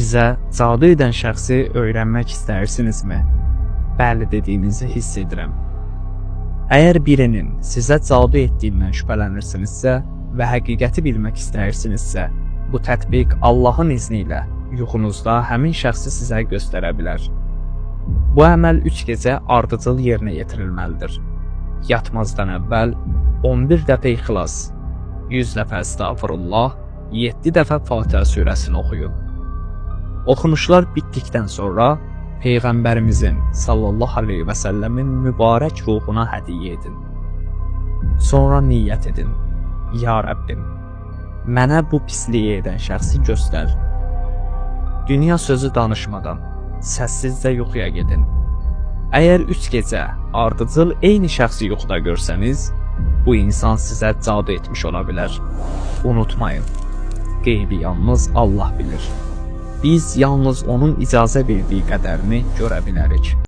Sizə cadu edən şəxsi öyrənmək istəyirsinizmi? Bəli dediyinizi hiss edirəm. Əgər birinin sizə cadu etdiyindən şübhələnirsinizsə və həqiqəti bilmək istəyirsinizsə, bu tətbiq Allahın izni ilə yuxunuzda həmin şəxsi sizə göstərə bilər. Bu əməl 3 gecə ardıcıl yerinə yetirilməlidir. Yatmazdan əvvəl 11 dəfə İxlas, 100 dəfə Əstəğfirullah, 7 dəfə Fatihə surəsini oxuyun. Oxunuşlar bitdikdən sonra Peyğəmbərimizin sallallahu aleyhi və səlləmin mübarək ruhuna hədiyyə edin. Sonra niyyət edin. Ya Rəbbim, mənə bu pisliyi edən şəxsi göstər. Dünya sözü danışmadan, səssizcə yuxuya gedin. Əgər 3 gecə ardıcıl eyni şəxsi yuxuda görsəniz, bu insan sizə cadu etmiş ola bilər. Unutmayın, qeybi yalnız Allah bilir. Biz yalnız onun icazə verdiyi qədərini görə bilərik.